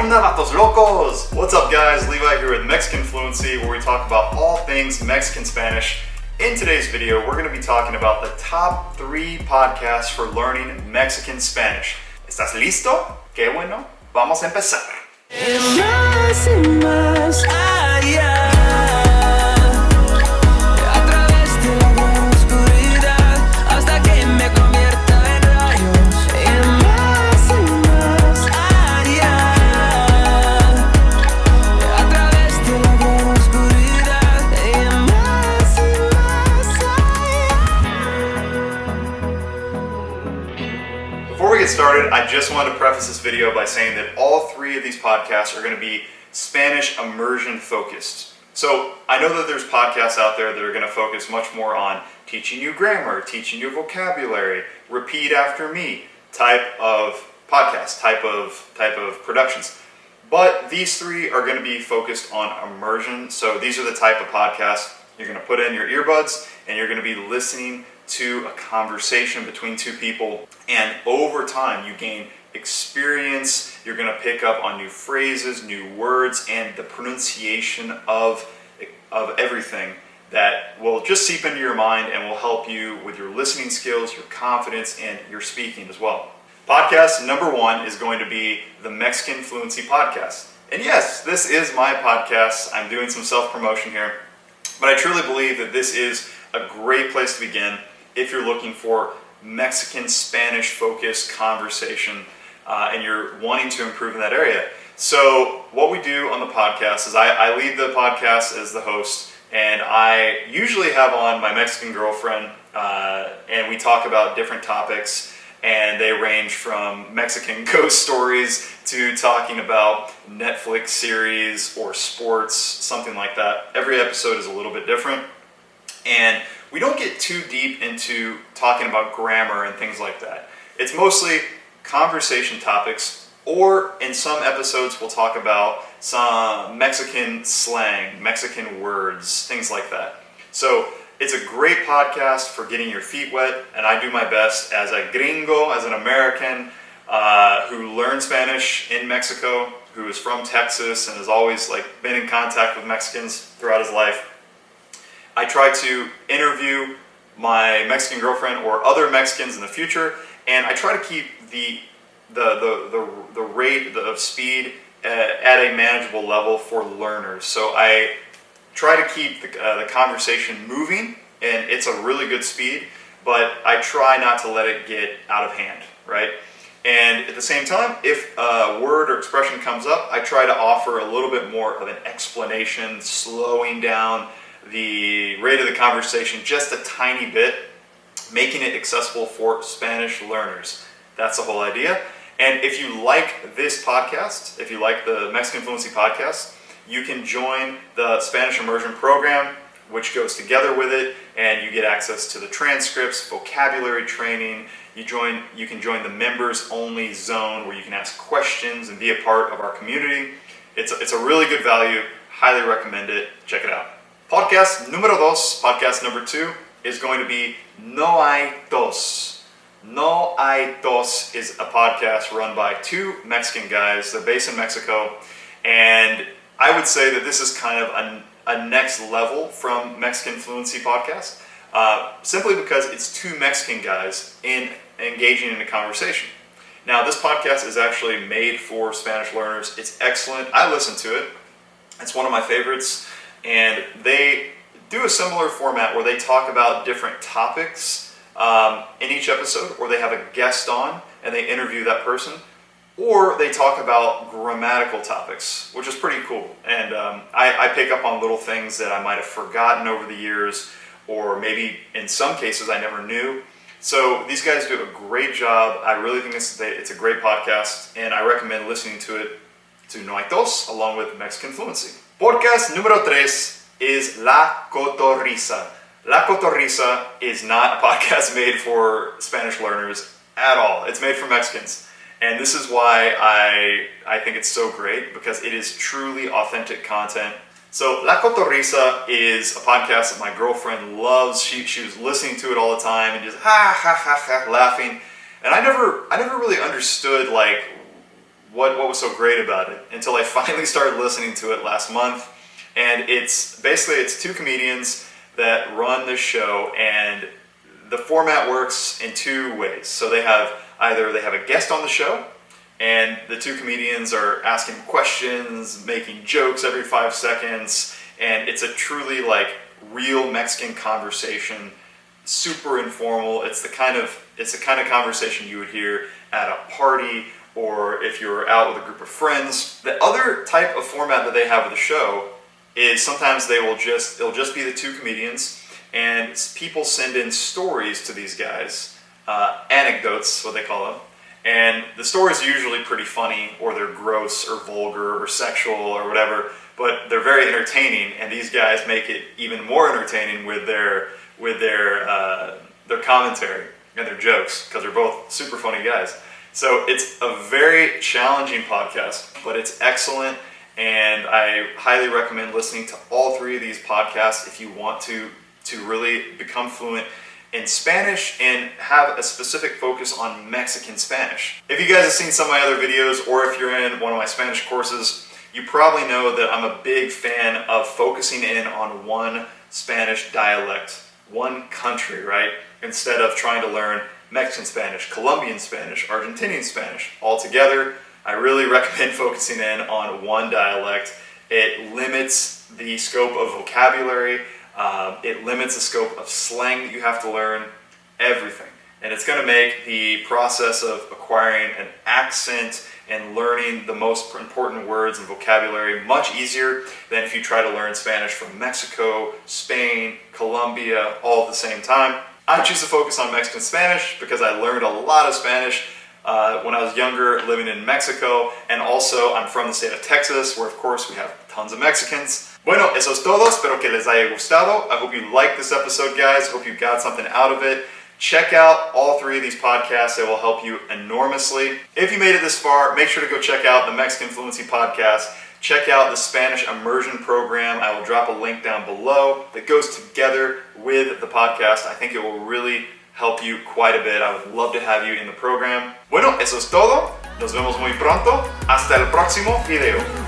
onda, vatos locos? What's up, guys? Levi here with Mexican Fluency, where we talk about all things Mexican Spanish. In today's video, we're going to be talking about the top 3 podcasts for learning Mexican Spanish. ¿Estás listo? Qué bueno. Vamos a empezar. Más y más allá. Before we get started, I just wanted to preface this video by saying that all 3 of these podcasts are going to be Spanish immersion focused. So I know that there's podcasts out there that are going to focus much more on teaching you grammar, teaching you vocabulary, repeat after me type of podcast, type of productions. But these 3 are going to be focused on immersion. So these are the type of podcasts you're going to put in your earbuds and you're going to be listening to a conversation between 2 people, and over time you gain experience. You're going to pick up on new phrases, new words, and the pronunciation of everything that will just seep into your mind and will help you with your listening skills, your confidence, and your speaking as well. Podcast number 1 is going to be the Mexican Fluency Podcast. And yes, this is my podcast. I'm doing some self-promotion here, but I truly believe that this is a great place to begin if you're looking for Mexican Spanish focused conversation and you're wanting to improve in that area. So what we do on the podcast is I lead the podcast as the host, and I usually have on my Mexican girlfriend, and we talk about different topics, and they range from Mexican ghost stories to talking about Netflix series or sports, something like that. Every episode is a little bit different, and we don't get too deep into talking about grammar and things like that. It's mostly conversation topics, or in some episodes we'll talk about some Mexican slang, Mexican words, things like that. So it's a great podcast for getting your feet wet, and I do my best as a gringo, as an American who learned Spanish in Mexico, who is from Texas and has always been in contact with Mexicans throughout his life. I try to interview my Mexican girlfriend or other Mexicans in the future, and I try to keep the rate of speed at a manageable level for learners. So I try to keep the conversation moving, and it's a really good speed, but I try not to let it get out of hand, right? And at the same time, if a word or expression comes up, I try to offer a little bit more of an explanation, slowing down the rate of the conversation just a tiny bit, making it accessible for Spanish learners. That's the whole idea. And if you like this podcast, if you like the Mexican Fluency Podcast, you can join the Spanish Immersion program, which goes together with it, and you get access to the transcripts, vocabulary training. You can join the members only zone where you can ask questions and be a part of our community. It's a really good value. Highly recommend it. Check it out. Podcast número 2, podcast number 2, is going to be No Hay Dos. No Hay Dos is a podcast run by 2 Mexican guys. They're based in Mexico, and I would say that this is kind of a next level from Mexican Fluency Podcast, simply because it's 2 Mexican guys engaging in a conversation. Now, this podcast is actually made for Spanish learners. It's excellent. I listen to it. It's one of my favorites. And they do a similar format where they talk about different topics in each episode, or they have a guest on and they interview that person, or they talk about grammatical topics, which is pretty cool. And I pick up on little things that I might have forgotten over the years, or maybe in some cases I never knew. So these guys do a great job. I really think it's a great podcast, and I recommend listening to it to No Hay Dos along with Mexican Fluency. Podcast número 3 is La Cotorisa. La Cotorisa is not a podcast made for Spanish learners at all. It's made for Mexicans. And this is why I think it's so great, because it is truly authentic content. So La Cotorisa is a podcast that my girlfriend loves. She was listening to it all the time and just laughing. And I never really understood what was so great about it until I finally started listening to it last month. And it's two comedians that run the show, and the format works in two ways. So they have a guest on the show, and the two comedians are asking questions, making jokes every 5 seconds, and it's a truly like real Mexican conversation, super informal. It's the kind of conversation you would hear at a party or if you're out with a group of friends. The other type of format that they have with the show is sometimes it'll just be the two comedians, and people send in stories to these guys, anecdotes, what they call them. And the stories are usually pretty funny, or they're gross or vulgar or sexual or whatever, but they're very entertaining, and these guys make it even more entertaining with their commentary and their jokes, because they're both super funny guys. So it's a very challenging podcast, but it's excellent, and I highly recommend listening to all three of these podcasts if you want to really become fluent in Spanish and have a specific focus on Mexican Spanish. If you guys have seen some of my other videos, or if you're in one of my Spanish courses, you probably know that I'm a big fan of focusing in on one Spanish dialect, one country, right? Instead of trying to learn Mexican Spanish, Colombian Spanish, Argentinian Spanish all together. I really recommend focusing in on one dialect. It limits the scope of vocabulary. It limits the scope of slang that you have to learn, everything. And it's going to make the process of acquiring an accent and learning the most important words and vocabulary much easier than if you try to learn Spanish from Mexico, Spain, Colombia, all at the same time. I choose to focus on Mexican Spanish because I learned a lot of Spanish when I was younger living in Mexico, and also I'm from the state of Texas, where of course we have tons of Mexicans. Bueno, eso es todo. Espero que les haya gustado. I hope you liked this episode, guys. I hope you got something out of it. Check out all three of these podcasts. They will help you enormously. If you made it this far, make sure to go check out the Mexican Fluency podcast. Check out the Spanish Immersion program. I will drop a link down below that goes together with the podcast. I think it will really help you quite a bit. I would love to have you in the program. Bueno, eso es todo. Nos vemos muy pronto. Hasta el próximo video.